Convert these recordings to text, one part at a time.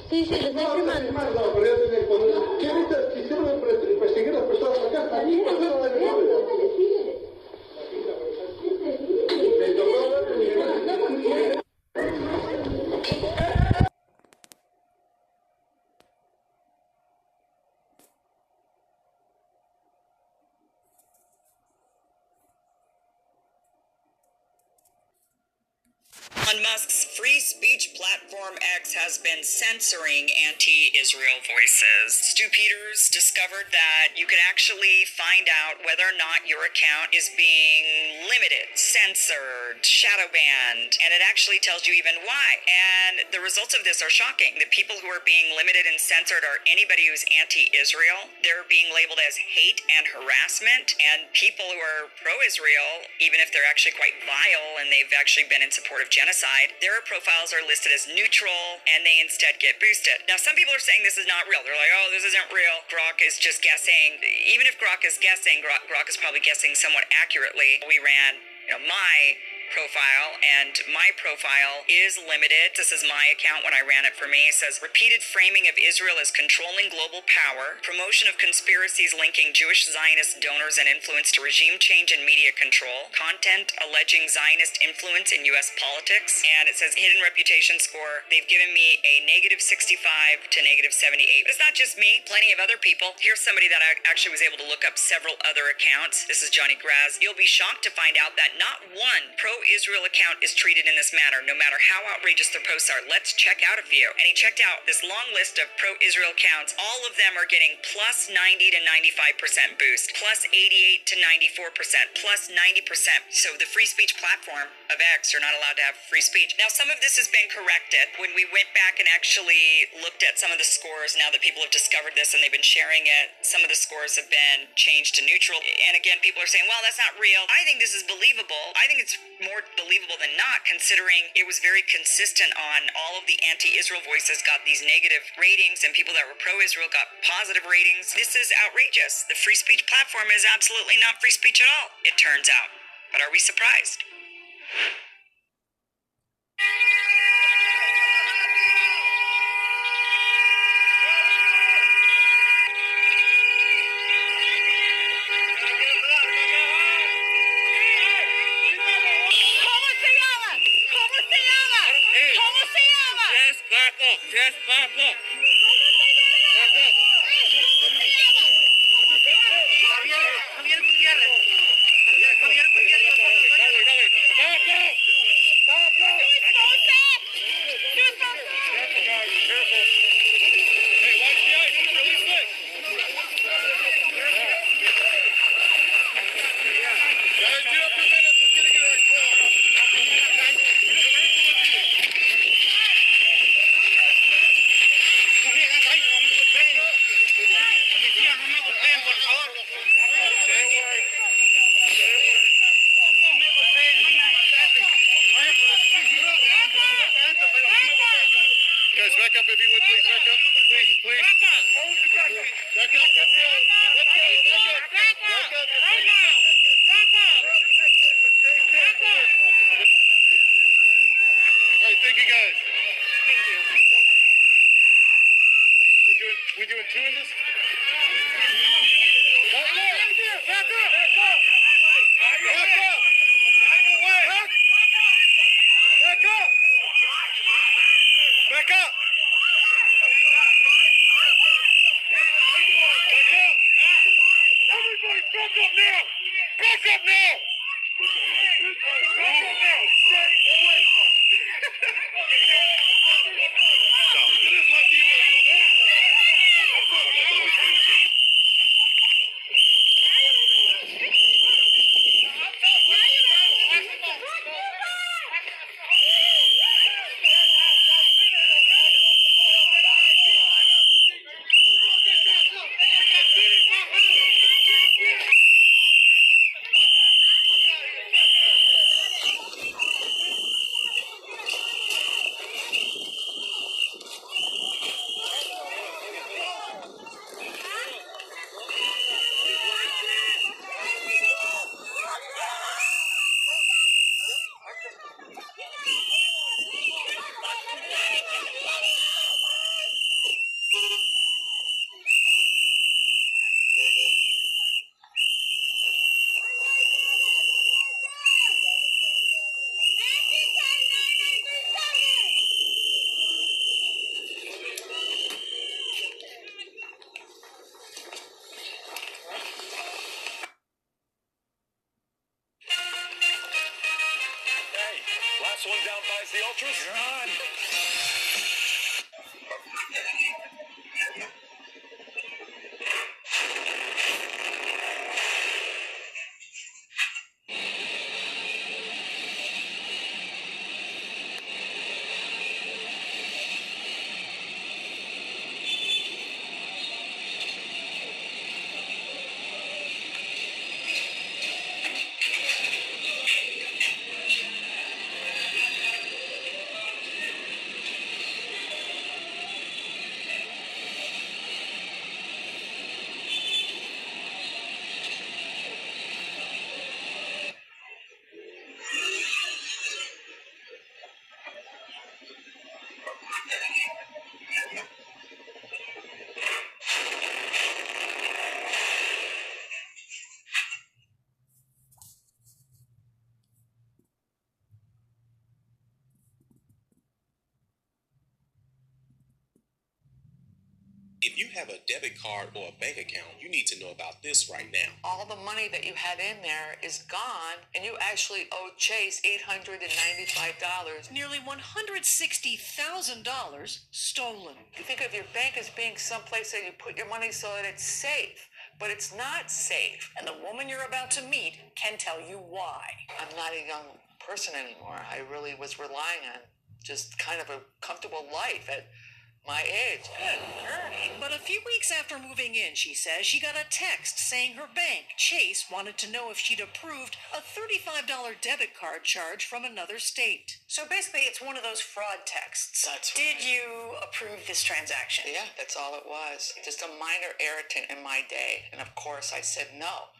Sí, sí, lo estoy filmando. Perseguir las personas acá. Elon Musk's free speech platform X has been censoring anti-Israel voices. Stu Peters discovered that you can actually find out whether or not your account is being limited, censored, shadow banned, and it actually tells you even why. And the results of this are shocking. The people who are being limited and censored are anybody who's anti-Israel. They're being labeled as hate and harassment, and people who are pro-Israel, even if they're actually quite vile and they've actually been in support of genocide, their profiles are listed as neutral and they instead get boosted. Now, some people are saying this is not real. They're like, oh, this isn't real. Grok is just guessing. Even if Grok is guessing, Grok is probably guessing somewhat accurately. We ran, my profile, and my profile is limited. This is my account when I ran it for me. It says repeated framing of Israel as controlling global power, promotion of conspiracies linking Jewish Zionist donors and influence to regime change and media control, content alleging Zionist influence in U.S. politics, and it says hidden reputation score. They've given me a -65 to -78. But it's not just me, plenty of other people. Here's somebody that I actually was able to look up several other accounts. This is Johnny Graz. You'll be shocked to find out that not one pro-Israel account is treated in this manner, no matter how outrageous their posts are. Let's check out a few. And he checked out this long list of pro-Israel accounts. All of them are getting plus 90 to 95% boost, plus 88 to 94%, plus 90%. So the free speech platform of X are not allowed to have free speech. Now, some of this has been corrected. When we went back and actually looked at some of the scores, now that people have discovered this and they've been sharing it, some of the scores have been changed to neutral. And again, people are saying, well, that's not real. I think this is believable. I think it's more believable than not, considering it was very consistent on all of the anti-Israel voices got these negative ratings and people that were pro-Israel got positive ratings. This is outrageous. The free speech platform is absolutely not free speech at all, it turns out. But are we surprised? Just back up. Javier Gutiérrez. Javier Gutiérrez. Hey, watch the ice. It's really slick. Guys, get up a minute. We're getting it right close. Guys, back up if you would, please. Back up, please, please. Back up. Back up. Let's go. Let's go. Back up. Back up. Right now. Back up. Back up. All right, thank you, guys. Thank you. We doing two in this? Back up. Back up. Back up. Back up. Back away. Back up. Back up! Back up! Everybody back up now! Back up now! Back up now! Stay away! Stop. It is like you. You're on. If you have a debit card or a bank account, you need to know about this right now. All the money that you had in there is gone, and you actually owe Chase $895. Nearly $160,000 stolen. You think of your bank as being someplace that you put your money so that it's safe, but it's not safe. And the woman you're about to meet can tell you why. I'm not a young person anymore. I really was relying on just kind of a comfortable life at my age. But a few weeks after moving in, she says, she got a text saying her bank, Chase, wanted to know if she'd approved a $35 debit card charge from another state. So basically, it's one of those fraud texts. That's Did right. you approve this transaction? Yeah, that's all it was. Just a minor irritant in my day. And of course, I said no.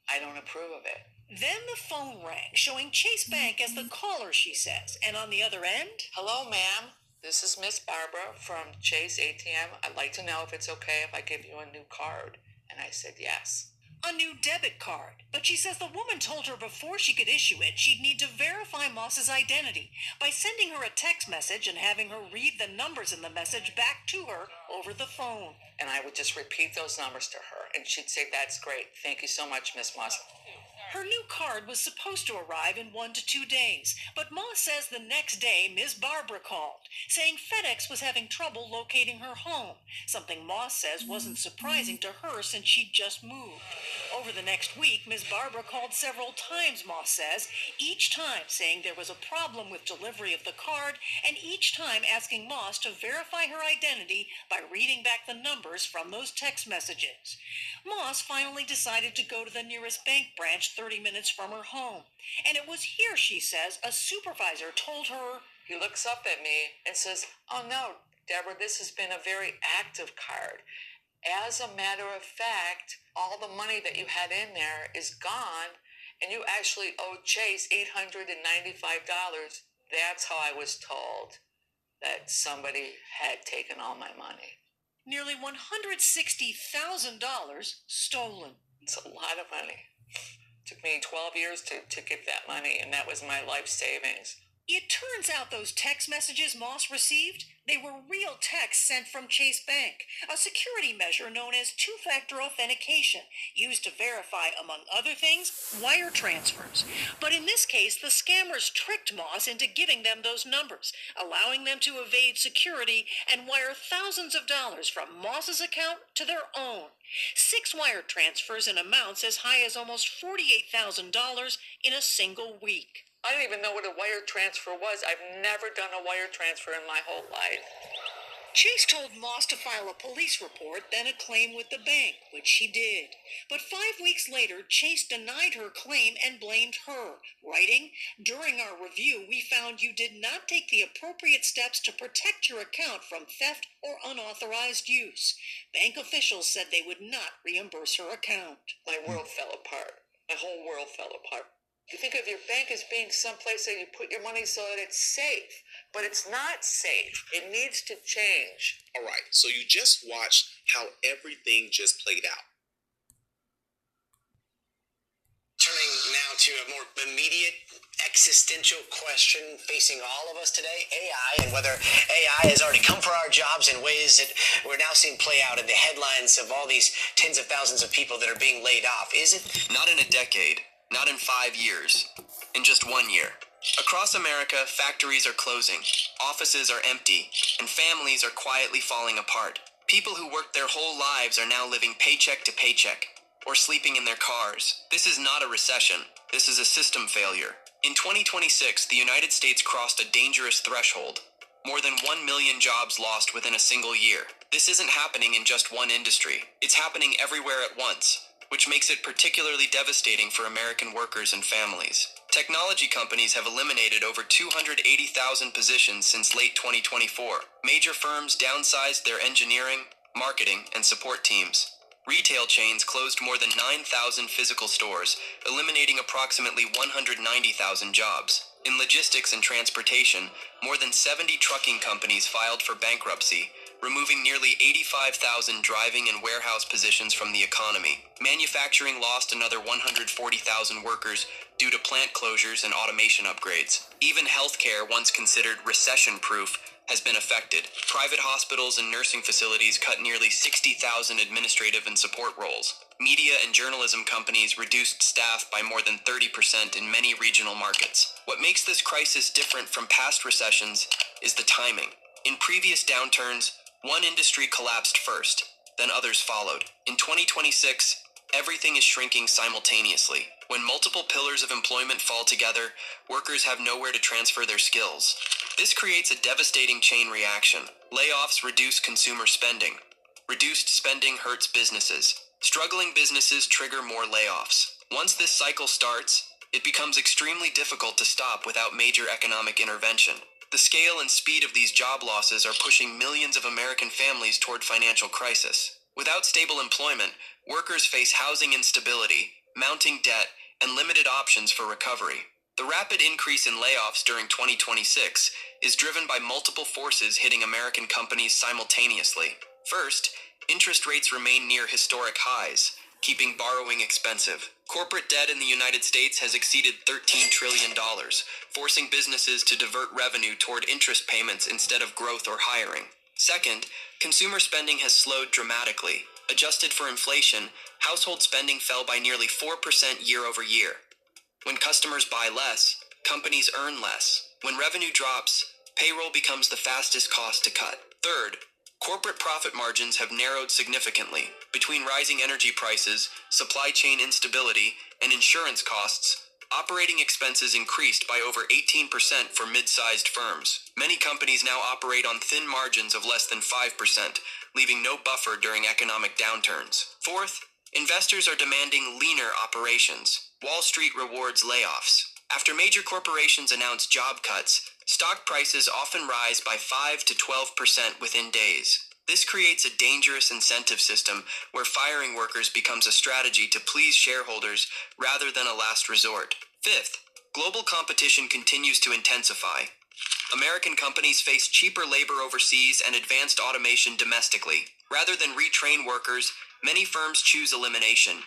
I don't approve of it. Then the phone rang, showing Chase Bank as the caller, she says. And on the other end, Hello, ma'am. This is Miss Barbara from Chase ATM. I'd like to know if it's okay if I give you a new card. And I said yes. a new debit card. But she says the woman told her before she could issue it, she'd need to verify Moss's identity by sending her a text message and having her read the numbers in the message back to her over the phone. And I would just repeat those numbers to her, and she'd say, "That's great. Thank you so much, Miss Moss." Her new card was supposed to arrive in 1 to 2 days, but Moss says the next day Ms. Barbara called, saying FedEx was having trouble locating her home, something Moss says wasn't surprising to her since she'd just moved. Over the next week, Ms. Barbara called several times, Moss says, each time saying there was a problem with delivery of the card, and each time asking Moss to verify her identity by reading back the numbers from those text messages. Moss finally decided to go to the nearest bank branch 30 minutes from her home. And it was here, she says, a supervisor told her. He looks up at me and says, "Oh no, Deborah, this has been a very active card. As a matter of fact, all the money that you had in there is gone, and you actually owe Chase $895. That's how I was told that somebody had taken all my money. Nearly $160,000 stolen. It's a lot of money. It took me 12 years to get that money, and that was my life savings. It turns out those text messages Moss received, they were real texts sent from Chase Bank, a security measure known as two-factor authentication, used to verify, among other things, wire transfers. But in this case, the scammers tricked Moss into giving them those numbers, allowing them to evade security and wire thousands of dollars from Moss's account to their own. 6 wire transfers in amounts as high as almost $48,000 in a single week. I didn't even know what a wire transfer was. I've never done a wire transfer in my whole life. Chase told Moss to file a police report, then a claim with the bank, which she did. But 5 weeks later, Chase denied her claim and blamed her, writing, "During our review, we found you did not take the appropriate steps to protect your account from theft or unauthorized use. Bank officials said they would not reimburse her account." My world fell apart. My whole world fell apart. You think of your bank as being someplace that you put your money so that it's safe, but it's not safe. It needs to change. All right, so you just watched how everything just played out. Turning now to a more immediate existential question facing all of us today, AI, and whether AI has already come for our jobs in ways that we're now seeing play out in the headlines of all these tens of thousands of people that are being laid off. Is it? Not in a decade, not in 5 years, in just 1 year. Across America, factories are closing, offices are empty, and families are quietly falling apart. People who worked their whole lives are now living paycheck to paycheck, or sleeping in their cars. This is not a recession. This is a system failure. In 2026, the United States crossed a dangerous threshold. More than 1 million jobs lost within a single year. This isn't happening in just one industry. It's happening everywhere at once, which makes it particularly devastating for American workers and families. Technology companies have eliminated over 280,000 positions since late 2024. Major firms downsized their engineering, marketing, and support teams. Retail chains closed more than 9,000 physical stores, eliminating approximately 190,000 jobs. In logistics and transportation, more than 70 trucking companies filed for bankruptcy, removing nearly 85,000 driving and warehouse positions from the economy. Manufacturing lost another 140,000 workers due to plant closures and automation upgrades. Even healthcare, once considered recession-proof, has been affected. Private hospitals and nursing facilities cut nearly 60,000 administrative and support roles. Media and journalism companies reduced staff by more than 30% in many regional markets. What makes this crisis different from past recessions is the timing. In previous downturns, one industry collapsed first, then others followed. In 2026, everything is shrinking simultaneously. When multiple pillars of employment fall together, workers have nowhere to transfer their skills. This creates a devastating chain reaction. Layoffs reduce consumer spending. Reduced spending hurts businesses. Struggling businesses trigger more layoffs. Once this cycle starts, it becomes extremely difficult to stop without major economic intervention. The scale and speed of these job losses are pushing millions of American families toward financial crisis. Without stable employment, workers face housing instability, mounting debt, and limited options for recovery. The rapid increase in layoffs during 2026 is driven by multiple forces hitting American companies simultaneously. First, interest rates remain near historic highs, keeping borrowing expensive. Corporate debt in the United States has exceeded $13 trillion, forcing businesses to divert revenue toward interest payments instead of growth or hiring. Second, consumer spending has slowed dramatically. Adjusted for inflation, household spending fell by nearly 4% year over year. When customers buy less, companies earn less. When revenue drops, payroll becomes the fastest cost to cut. Third, corporate profit margins have narrowed significantly. Between rising energy prices, supply chain instability, and insurance costs, operating expenses increased by over 18% for mid-sized firms. Many companies now operate on thin margins of less than 5%, leaving no buffer during economic downturns. Fourth, investors are demanding leaner operations. Wall Street rewards layoffs. After major corporations announce job cuts, stock prices often rise by 5 to 12% within days. This creates a dangerous incentive system where firing workers becomes a strategy to please shareholders rather than a last resort. Fifth, global competition continues to intensify. American companies face cheaper labor overseas and advanced automation domestically. Rather than retrain workers, many firms choose elimination.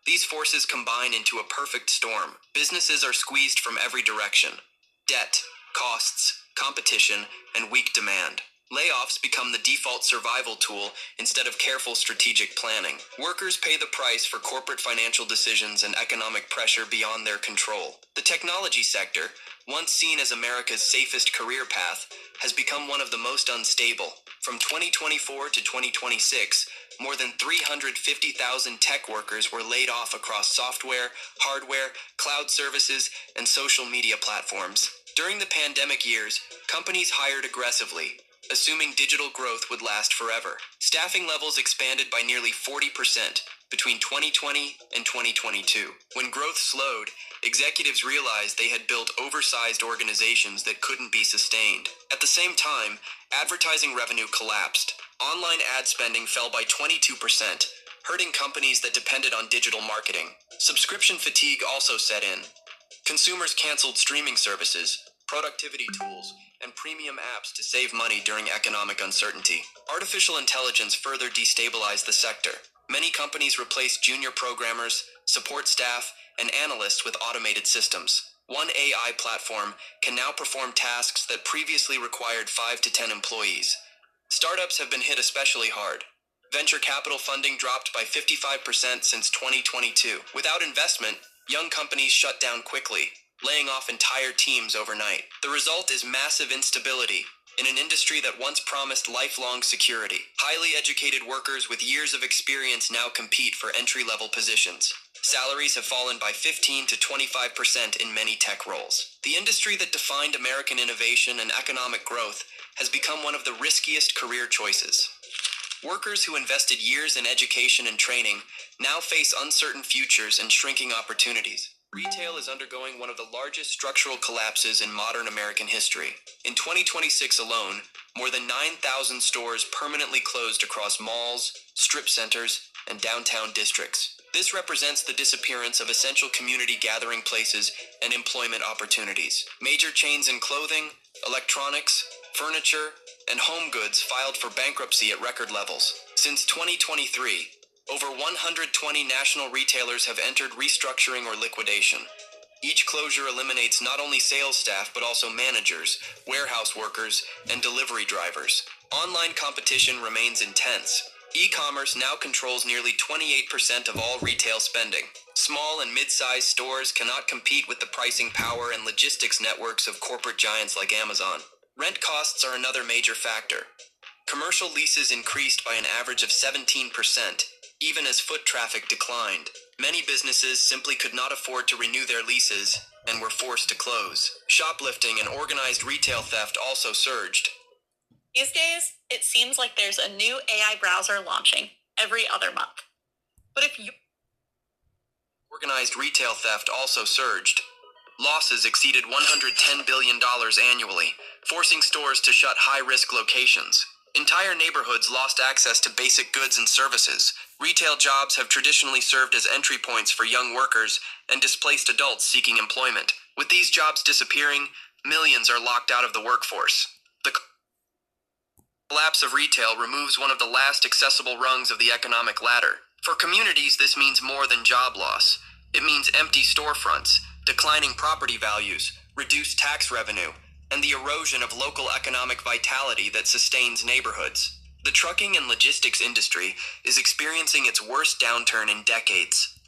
These forces combine into a perfect storm. Businesses are squeezed from every direction. Debt, costs, competition, and weak demand. Layoffs become the default survival tool instead of careful strategic planning. Workers pay the price for corporate financial decisions and economic pressure beyond their control. The technology sector, once seen as America's safest career path, has become one of the most unstable. From 2024 to 2026, more than 350,000 tech workers were laid off across software, hardware, cloud services, and social media platforms. During the pandemic years, companies hired aggressively, assuming digital growth would last forever. Staffing levels expanded by nearly 40% between 2020 and 2022. When growth slowed, executives realized they had built oversized organizations that couldn't be sustained. At the same time, advertising revenue collapsed. Online ad spending fell by 22%, hurting companies that depended on digital marketing. Subscription fatigue also set in. Consumers canceled streaming services, productivity tools, and premium apps to save money during economic uncertainty. Artificial intelligence further destabilized the sector. Many companies replaced junior programmers, support staff, and analysts with automated systems. One AI platform can now perform tasks that previously required 5 to 10 employees. Startups have been hit especially hard. Venture capital funding dropped by 55% since 2022. Without investment, young companies shut down quickly. laying off entire teams overnight. The result is massive instability in an industry that once promised lifelong security. Highly educated workers with years of experience now compete for entry-level positions. Salaries have fallen by 15 to 25% in many tech roles. The industry that defined American innovation and economic growth has become one of the riskiest career choices. Workers who invested years in education and training now face uncertain futures and shrinking opportunities. Retail is undergoing one of the largest structural collapses in modern American history. In 2026 alone, more than 9,000 stores permanently closed across malls, strip centers, and downtown districts. This represents the disappearance of essential community gathering places and employment opportunities. Major chains in clothing, electronics, furniture, and home goods filed for bankruptcy at record levels. Since 2023, over 120 national retailers have entered restructuring or liquidation. Each closure eliminates not only sales staff but also managers, warehouse workers, and delivery drivers. Online competition remains intense. E-commerce now controls nearly 28% of all retail spending. Small and mid-sized stores cannot compete with the pricing power and logistics networks of corporate giants like Amazon. Rent costs are another major factor. Commercial leases increased by an average of 17%, even as foot traffic declined. Many businesses simply could not afford to renew their leases and were forced to close. Shoplifting and organized retail theft also surged. These days, it seems like there's a new AI browser launching every other month. But if you... Organized retail theft also surged. Losses exceeded $110 billion annually, forcing stores to shut high-risk locations. Entire neighborhoods lost access to basic goods and services. Retail jobs have traditionally served as entry points for young workers and displaced adults seeking employment. With these jobs disappearing, millions are locked out of the workforce. The collapse of retail removes one of the last accessible rungs of the economic ladder. For communities, this means more than job loss. It means empty storefronts, declining property values, reduced tax revenue, and the erosion of local economic vitality that sustains neighborhoods. The trucking and logistics industry is experiencing its worst downturn in decades.